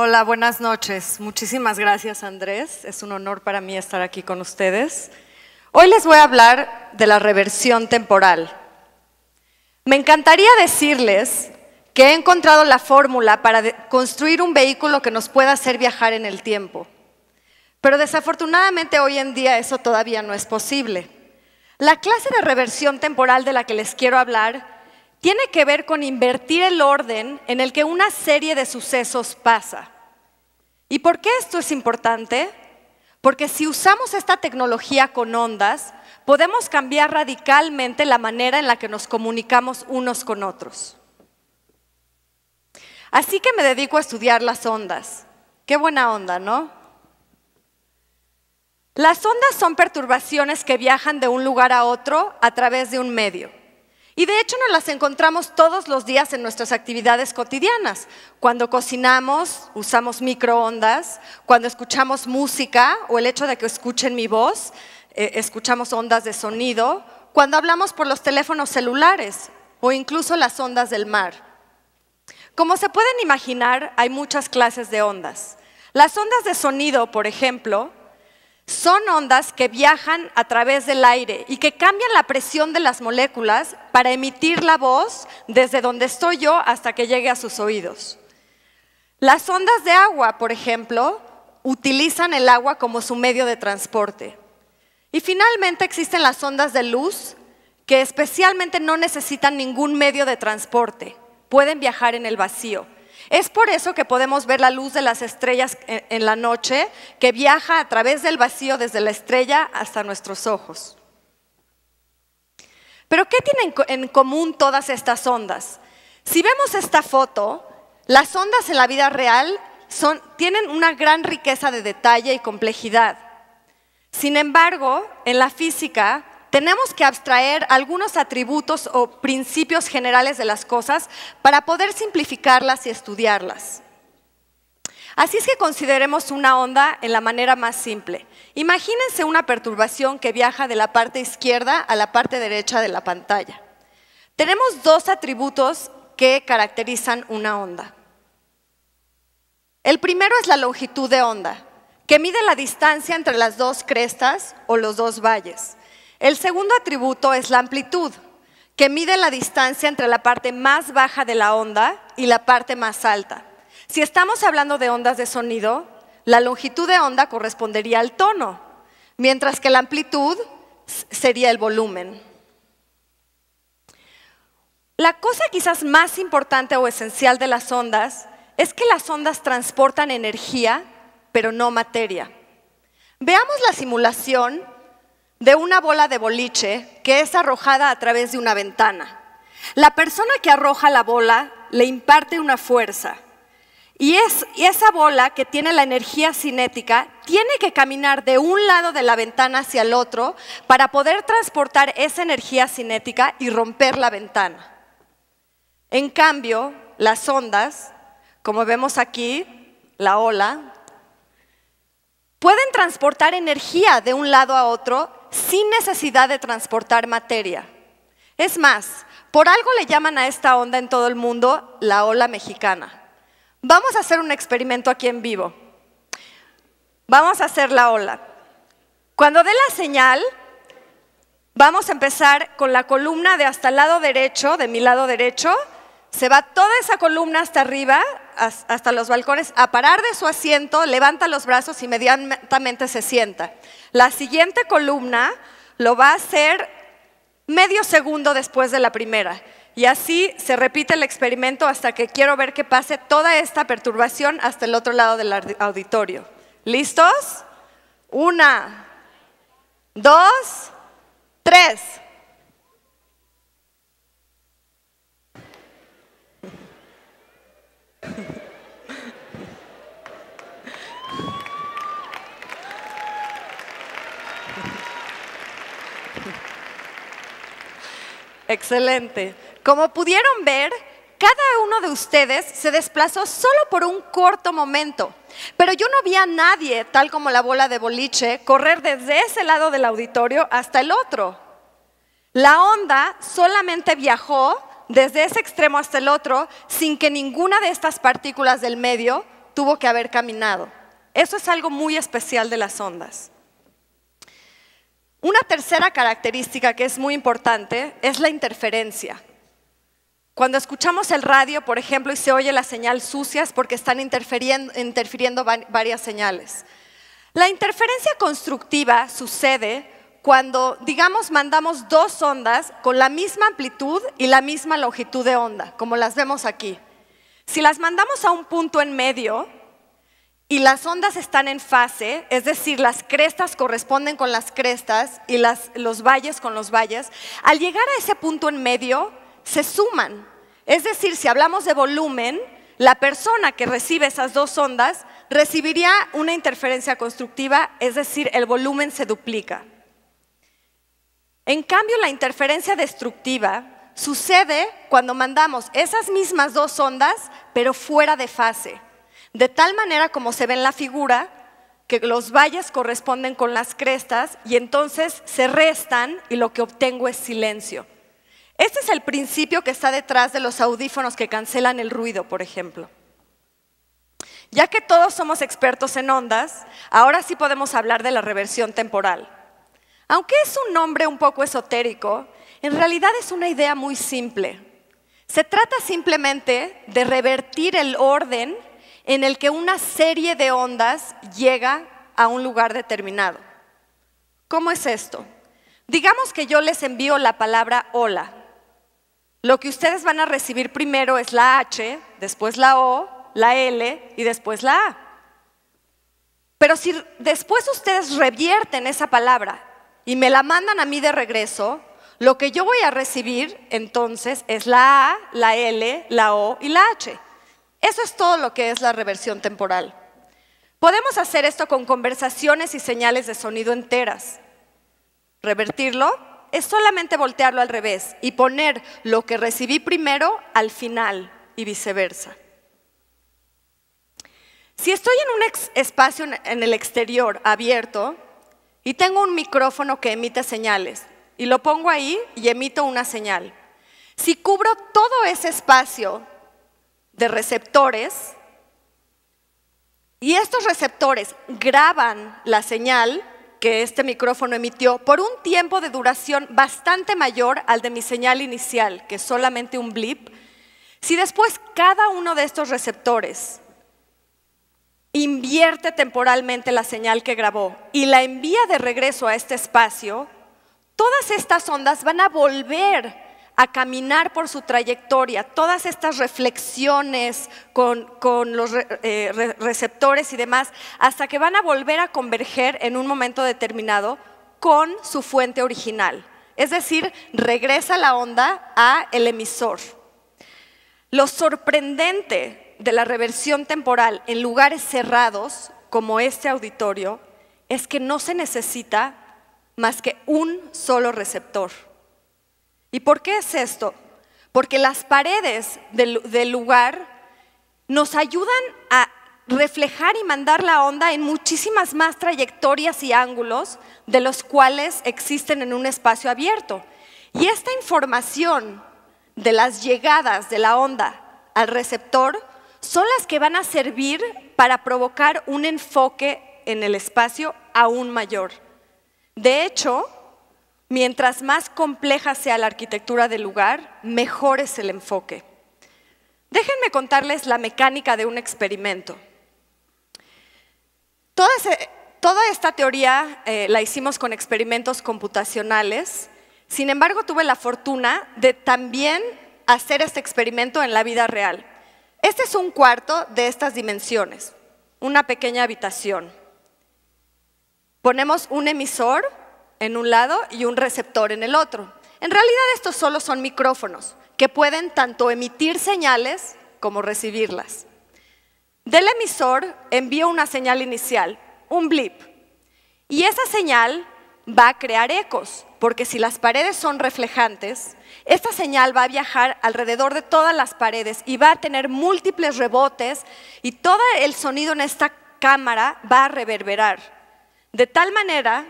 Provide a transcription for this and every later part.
Hola, buenas noches. Muchísimas gracias, Andrés. Es un honor para mí estar aquí con ustedes. Hoy les voy a hablar de la reversión temporal. Me encantaría decirles que he encontrado la fórmula para construir un vehículo que nos pueda hacer viajar en el tiempo. Pero desafortunadamente hoy en día eso todavía no es posible. La clase de reversión temporal de la que les quiero hablar tiene que ver con invertir el orden en el que una serie de sucesos pasa. ¿Y por qué esto es importante? Porque si usamos esta tecnología con ondas, podemos cambiar radicalmente la manera en la que nos comunicamos unos con otros. Así que me dedico a estudiar las ondas. Qué buena onda, ¿no? Las ondas son perturbaciones que viajan de un lugar a otro a través de un medio. Y de hecho nos las encontramos todos los días en nuestras actividades cotidianas. Cuando cocinamos, usamos microondas. Cuando escuchamos música o el hecho de que escuchen mi voz, escuchamos ondas de sonido. Cuando hablamos por los teléfonos celulares o incluso las ondas del mar. Como se pueden imaginar, hay muchas clases de ondas. Las ondas de sonido, por ejemplo, son ondas que viajan a través del aire y que cambian la presión de las moléculas para emitir la voz desde donde estoy yo hasta que llegue a sus oídos. Las ondas de agua, por ejemplo, utilizan el agua como su medio de transporte. Y finalmente existen las ondas de luz, que especialmente no necesitan ningún medio de transporte, pueden viajar en el vacío. Es por eso que podemos ver la luz de las estrellas en la noche, que viaja a través del vacío desde la estrella hasta nuestros ojos. ¿Pero qué tienen en común todas estas ondas? Si vemos esta foto, las ondas en la vida real tienen una gran riqueza de detalle y complejidad. Sin embargo, en la física tenemos que abstraer algunos atributos o principios generales de las cosas para poder simplificarlas y estudiarlas. Así es que consideremos una onda en la manera más simple. Imagínense una perturbación que viaja de la parte izquierda a la parte derecha de la pantalla. Tenemos dos atributos que caracterizan una onda. El primero es la longitud de onda, que mide la distancia entre las dos crestas o los dos valles. El segundo atributo es la amplitud, que mide la distancia entre la parte más baja de la onda y la parte más alta. Si estamos hablando de ondas de sonido, la longitud de onda correspondería al tono, mientras que la amplitud sería el volumen. La cosa quizás más importante o esencial de las ondas es que las ondas transportan energía, pero no materia. Veamos la simulación de una bola de boliche que es arrojada a través de una ventana. La persona que arroja la bola le imparte una fuerza y esa bola, que tiene la energía cinética, tiene que caminar de un lado de la ventana hacia el otro para poder transportar esa energía cinética y romper la ventana. En cambio, las ondas, como vemos aquí, la ola, pueden transportar energía de un lado a otro sin necesidad de transportar materia. Es más, por algo le llaman a esta onda en todo el mundo la ola mexicana. Vamos a hacer un experimento aquí en vivo. Vamos a hacer la ola. Cuando dé la señal, vamos a empezar con la columna de hasta el lado derecho, de mi lado derecho. Se va toda esa columna hasta arriba, hasta los balcones, a parar de su asiento, levanta los brazos y inmediatamente se sienta. La siguiente columna lo va a hacer medio segundo después de la primera. Y así se repite el experimento hasta que quiero ver que pase toda esta perturbación hasta el otro lado del auditorio. ¿Listos? 1, 2, 3. Excelente. Como pudieron ver, cada uno de ustedes se desplazó solo por un corto momento, pero yo no vi a nadie, tal como la bola de boliche, correr desde ese lado del auditorio hasta el otro. La onda solamente viajó desde ese extremo hasta el otro sin que ninguna de estas partículas del medio tuvo que haber caminado. Eso es algo muy especial de las ondas. Una tercera característica que es muy importante es la interferencia. Cuando escuchamos el radio, por ejemplo, y se oye la señal sucia es porque están interfiriendo varias señales. La interferencia constructiva sucede cuando, digamos, mandamos dos ondas con la misma amplitud y la misma longitud de onda, como las vemos aquí. Si las mandamos a un punto en medio y las ondas están en fase, es decir, las crestas corresponden con las crestas y los valles con los valles, al llegar a ese punto en medio se suman. Es decir, si hablamos de volumen, la persona que recibe esas dos ondas recibiría una interferencia constructiva, es decir, el volumen se duplica. En cambio, la interferencia destructiva sucede cuando mandamos esas mismas dos ondas, pero fuera de fase. De tal manera como se ve en la figura, que los valles corresponden con las crestas y entonces se restan y lo que obtengo es silencio. Este es el principio que está detrás de los audífonos que cancelan el ruido, por ejemplo. Ya que todos somos expertos en ondas, ahora sí podemos hablar de la reversión temporal. Aunque es un nombre un poco esotérico, en realidad es una idea muy simple. Se trata simplemente de revertir el orden en el que una serie de ondas llega a un lugar determinado. ¿Cómo es esto? Digamos que yo les envío la palabra hola. Lo que ustedes van a recibir primero es la H, después la O, la L y después la A. Pero si después ustedes revierten esa palabra y me la mandan a mí de regreso, lo que yo voy a recibir entonces es la A, la L, la O y la H. Eso es todo lo que es la reversión temporal. Podemos hacer esto con conversaciones y señales de sonido enteras. Revertirlo es solamente voltearlo al revés y poner lo que recibí primero al final y viceversa. Si estoy en un espacio en el exterior abierto y tengo un micrófono que emite señales y lo pongo ahí y emito una señal, si cubro todo ese espacio de receptores y estos receptores graban la señal que este micrófono emitió por un tiempo de duración bastante mayor al de mi señal inicial, que es solamente un blip, si después cada uno de estos receptores invierte temporalmente la señal que grabó y la envía de regreso a este espacio, todas estas ondas van a volver a caminar por su trayectoria, todas estas reflexiones con los receptores y demás, hasta que van a volver a converger en un momento determinado con su fuente original. Es decir, regresa la onda al emisor. Lo sorprendente de la reversión temporal en lugares cerrados, como este auditorio, es que no se necesita más que un solo receptor. ¿Y por qué es esto? Porque las paredes del lugar nos ayudan a reflejar y mandar la onda en muchísimas más trayectorias y ángulos de los cuales existen en un espacio abierto. Y esta información de las llegadas de la onda al receptor son las que van a servir para provocar un enfoque en el espacio aún mayor. De hecho, mientras más compleja sea la arquitectura del lugar, mejor es el enfoque. Déjenme contarles la mecánica de un experimento. Toda esta teoría la hicimos con experimentos computacionales. Sin embargo, tuve la fortuna de también hacer este experimento en la vida real. Este es un cuarto de estas dimensiones, una pequeña habitación. Ponemos un emisor en un lado y un receptor en el otro. En realidad estos solo son micrófonos que pueden tanto emitir señales como recibirlas. Del emisor envío una señal inicial, un blip, y esa señal va a crear ecos, porque si las paredes son reflejantes, esta señal va a viajar alrededor de todas las paredes y va a tener múltiples rebotes y todo el sonido en esta cámara va a reverberar. De tal manera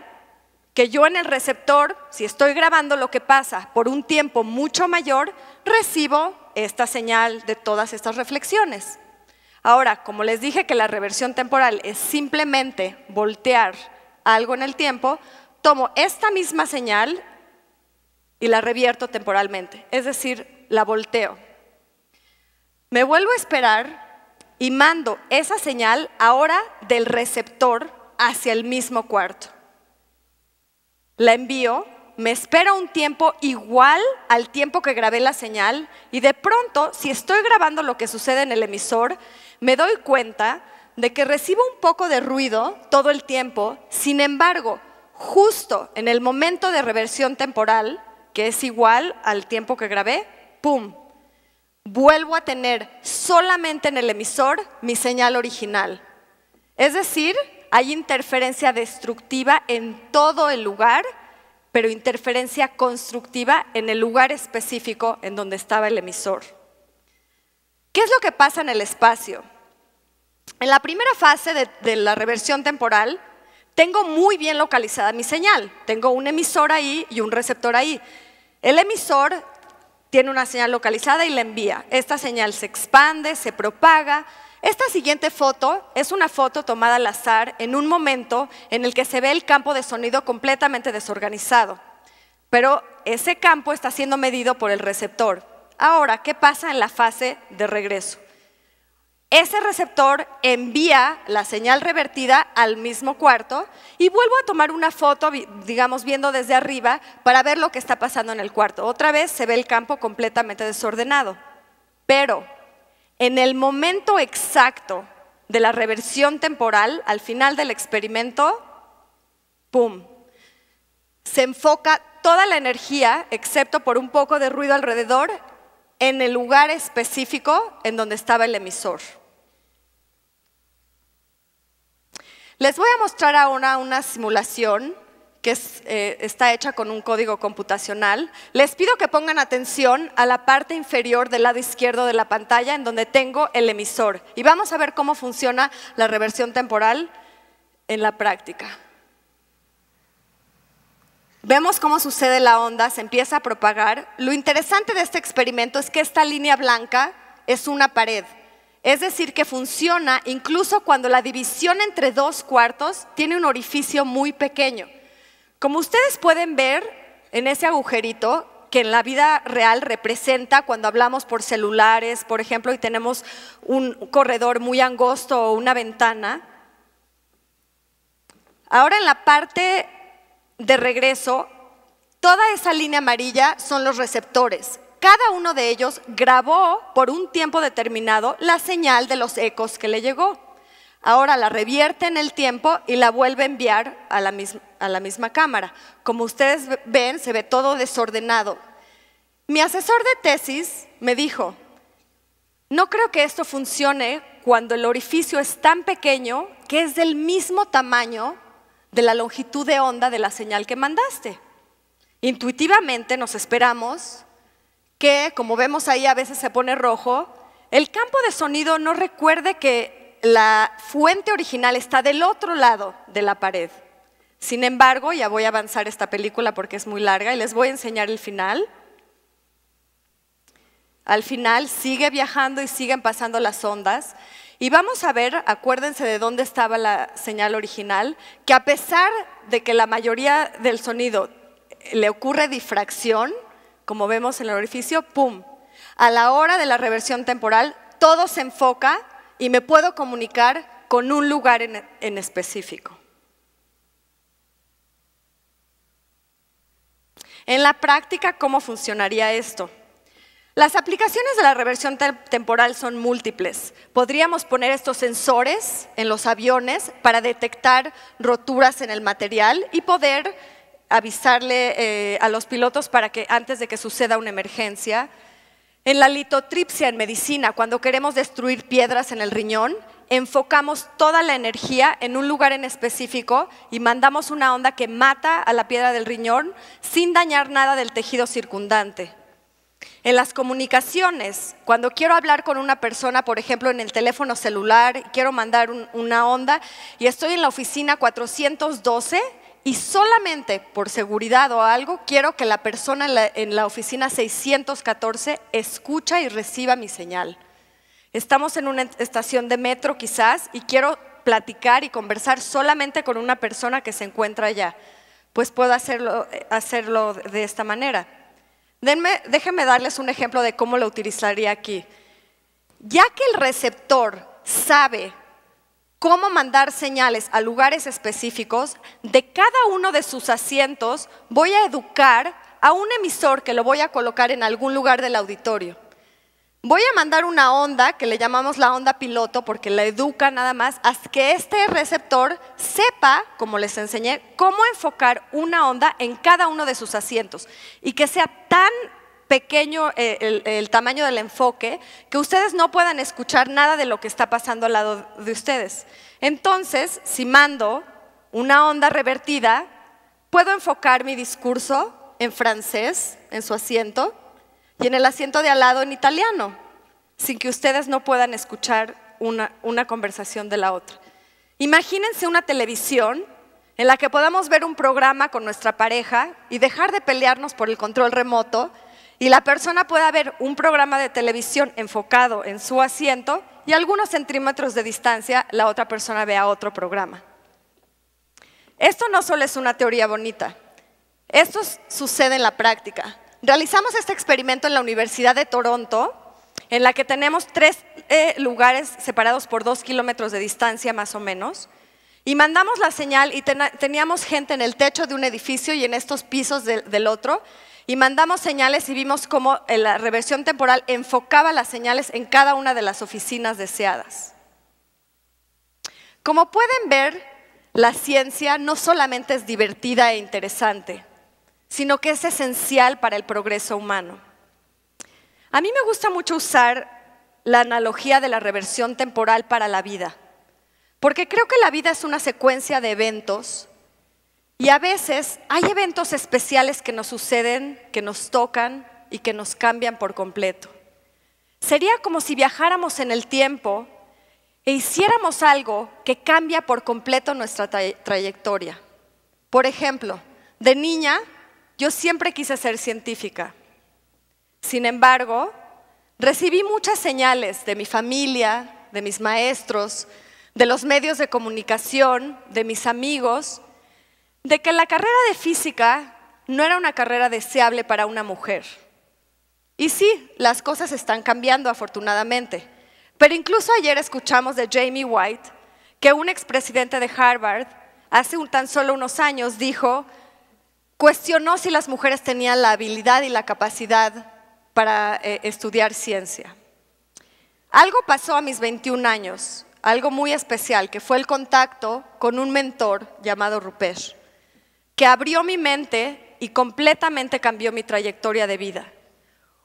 que yo en el receptor, si estoy grabando lo que pasa por un tiempo mucho mayor, recibo esta señal de todas estas reflexiones. Ahora, como les dije que la reversión temporal es simplemente voltear algo en el tiempo, tomo esta misma señal y la revierto temporalmente, es decir, la volteo. Me vuelvo a esperar y mando esa señal ahora del receptor hacia el mismo cuarto. La envío, me espero un tiempo igual al tiempo que grabé la señal y de pronto, si estoy grabando lo que sucede en el emisor, me doy cuenta de que recibo un poco de ruido todo el tiempo. Sin embargo, justo en el momento de reversión temporal, que es igual al tiempo que grabé, ¡pum!, vuelvo a tener solamente en el emisor mi señal original. Es decir, hay interferencia destructiva en todo el lugar, pero interferencia constructiva en el lugar específico en donde estaba el emisor. ¿Qué es lo que pasa en el espacio? En la primera fase de la reversión temporal, tengo muy bien localizada mi señal. Tengo un emisor ahí y un receptor ahí. El emisor tiene una señal localizada y la envía. Esta señal se expande, se propaga. Esta siguiente foto es una foto tomada al azar en un momento en el que se ve el campo de sonido completamente desorganizado. Pero ese campo está siendo medido por el receptor. Ahora, ¿qué pasa en la fase de regreso? Ese receptor envía la señal revertida al mismo cuarto y vuelvo a tomar una foto, digamos, viendo desde arriba para ver lo que está pasando en el cuarto. Otra vez se ve el campo completamente desordenado. Pero en el momento exacto de la reversión temporal, al final del experimento, ¡pum!, se enfoca toda la energía, excepto por un poco de ruido alrededor, en el lugar específico en donde estaba el emisor. Les voy a mostrar ahora una simulación que está hecha con un código computacional. Les pido que pongan atención a la parte inferior del lado izquierdo de la pantalla en donde tengo el emisor. Y vamos a ver cómo funciona la reversión temporal en la práctica. Vemos cómo sucede la onda, se empieza a propagar. Lo interesante de este experimento es que esta línea blanca es una pared. Es decir, que funciona incluso cuando la división entre dos cuartos tiene un orificio muy pequeño. Como ustedes pueden ver en ese agujerito, que en la vida real representa cuando hablamos por celulares, por ejemplo, y tenemos un corredor muy angosto o una ventana. Ahora en la parte de regreso, toda esa línea amarilla son los receptores. Cada uno de ellos grabó por un tiempo determinado la señal de los ecos que le llegó. Ahora la revierte en el tiempo y la vuelve a enviar a la misma cámara. Como ustedes ven, se ve todo desordenado. Mi asesor de tesis me dijo, no creo que esto funcione cuando el orificio es tan pequeño que es del mismo tamaño de la longitud de onda de la señal que mandaste. Intuitivamente nos esperamos que, como vemos ahí, a veces se pone rojo, el campo de sonido no recuerde que la fuente original está del otro lado de la pared. Sin embargo, ya voy a avanzar esta película porque es muy larga y les voy a enseñar el final. Al final sigue viajando y siguen pasando las ondas. Y vamos a ver, acuérdense de dónde estaba la señal original, que a pesar de que la mayoría del sonido le ocurre difracción, como vemos en el orificio, ¡pum!, a la hora de la reversión temporal, todo se enfoca y me puedo comunicar con un lugar en específico. En la práctica, ¿cómo funcionaría esto? Las aplicaciones de la reversión temporal son múltiples. Podríamos poner estos sensores en los aviones para detectar roturas en el material y poder avisarle a los pilotos para que antes de que suceda una emergencia. En la litotripsia en medicina, cuando queremos destruir piedras en el riñón, enfocamos toda la energía en un lugar en específico y mandamos una onda que mata a la piedra del riñón sin dañar nada del tejido circundante. En las comunicaciones, cuando quiero hablar con una persona, por ejemplo, en el teléfono celular, quiero mandar una onda y estoy en la oficina 412 y solamente por seguridad o algo, quiero que la persona en la oficina 614 escucha y reciba mi señal. Estamos en una estación de metro quizás y quiero platicar y conversar solamente con una persona que se encuentra allá. Pues puedo hacerlo de esta manera. Déjenme darles un ejemplo de cómo lo utilizaría aquí. Ya que el receptor sabe cómo mandar señales a lugares específicos, de cada uno de sus asientos voy a educar a un emisor que lo voy a colocar en algún lugar del auditorio. Voy a mandar una onda, que le llamamos la onda piloto, porque la educa nada más, hasta que este receptor sepa, como les enseñé, cómo enfocar una onda en cada uno de sus asientos y que sea tan pequeño el tamaño del enfoque que ustedes no puedan escuchar nada de lo que está pasando al lado de ustedes. Entonces, si mando una onda revertida, puedo enfocar mi discurso en francés, en su asiento, y en el asiento de al lado en italiano, sin que ustedes no puedan escuchar una conversación de la otra. Imagínense una televisión en la que podamos ver un programa con nuestra pareja y dejar de pelearnos por el control remoto, y la persona pueda ver un programa de televisión enfocado en su asiento y a algunos centímetros de distancia la otra persona vea otro programa. Esto no solo es una teoría bonita, esto sucede en la práctica. Realizamos este experimento en la Universidad de Toronto, en la que tenemos 3 lugares separados por 2 kilómetros de distancia más o menos, y mandamos la señal y teníamos gente en el techo de un edificio y en estos pisos del otro, y mandamos señales y vimos cómo la reversión temporal enfocaba las señales en cada una de las oficinas deseadas. Como pueden ver, la ciencia no solamente es divertida e interesante, sino que es esencial para el progreso humano. A mí me gusta mucho usar la analogía de la reversión temporal para la vida, porque creo que la vida es una secuencia de eventos y a veces hay eventos especiales que nos suceden, que nos tocan y que nos cambian por completo. Sería como si viajáramos en el tiempo e hiciéramos algo que cambia por completo nuestra trayectoria. Por ejemplo, de niña, yo siempre quise ser científica. Sin embargo, recibí muchas señales de mi familia, de mis maestros, de los medios de comunicación, de mis amigos, de que la carrera de física no era una carrera deseable para una mujer. Y sí, las cosas están cambiando afortunadamente. Pero incluso ayer escuchamos de Jamie White que un expresidente de Harvard, hace tan solo unos años, cuestionó si las mujeres tenían la habilidad y la capacidad para estudiar ciencia. Algo pasó a mis 21 años, algo muy especial, que fue el contacto con un mentor llamado Rupesh, que abrió mi mente y completamente cambió mi trayectoria de vida.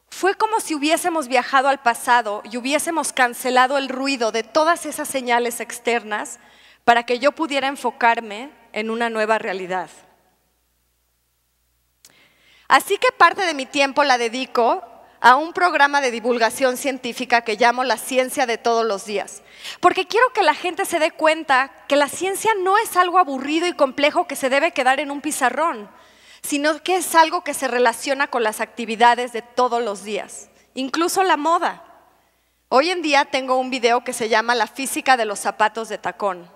Fue como si hubiésemos viajado al pasado y hubiésemos cancelado el ruido de todas esas señales externas para que yo pudiera enfocarme en una nueva realidad. Así que parte de mi tiempo la dedico a un programa de divulgación científica que llamo La Ciencia de Todos los Días, porque quiero que la gente se dé cuenta que la ciencia no es algo aburrido y complejo que se debe quedar en un pizarrón, sino que es algo que se relaciona con las actividades de todos los días, incluso la moda. Hoy en día tengo un video que se llama La física de los zapatos de tacón,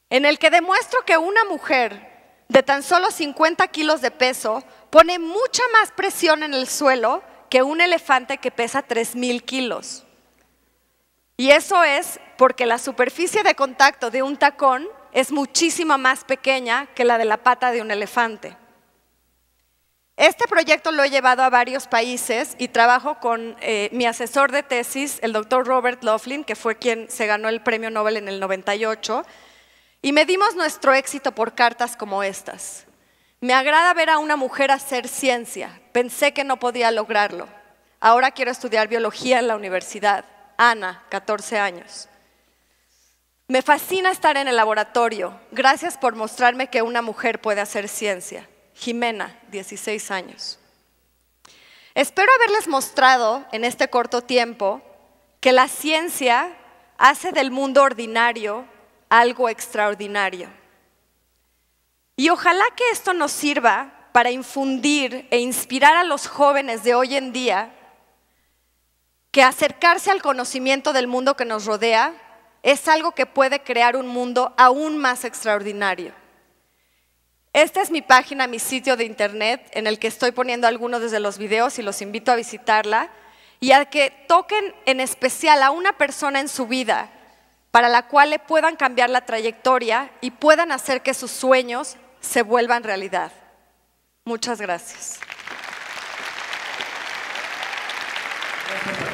en el que demuestro que una mujer de tan solo 50 kilos de peso pone mucha más presión en el suelo que un elefante que pesa 3,000 kilos. Y eso es porque la superficie de contacto de un tacón es muchísimo más pequeña que la de la pata de un elefante. Este proyecto lo he llevado a varios países y trabajo con mi asesor de tesis, el doctor Robert Laughlin, que fue quien se ganó el premio Nobel en el 98, y medimos nuestro éxito por cartas como estas. Me agrada ver a una mujer hacer ciencia. Pensé que no podía lograrlo. Ahora quiero estudiar biología en la universidad. Ana, 14 años. Me fascina estar en el laboratorio. Gracias por mostrarme que una mujer puede hacer ciencia. Jimena, 16 años. Espero haberles mostrado en este corto tiempo que la ciencia hace del mundo ordinario algo extraordinario. Y ojalá que esto nos sirva para infundir e inspirar a los jóvenes de hoy en día que acercarse al conocimiento del mundo que nos rodea es algo que puede crear un mundo aún más extraordinario. Esta es mi página, mi sitio de internet, en el que estoy poniendo algunos de los videos y los invito a visitarla y a que toquen en especial a una persona en su vida para la cual le puedan cambiar la trayectoria y puedan hacer que sus sueños se vuelvan realidad. Muchas gracias. Gracias.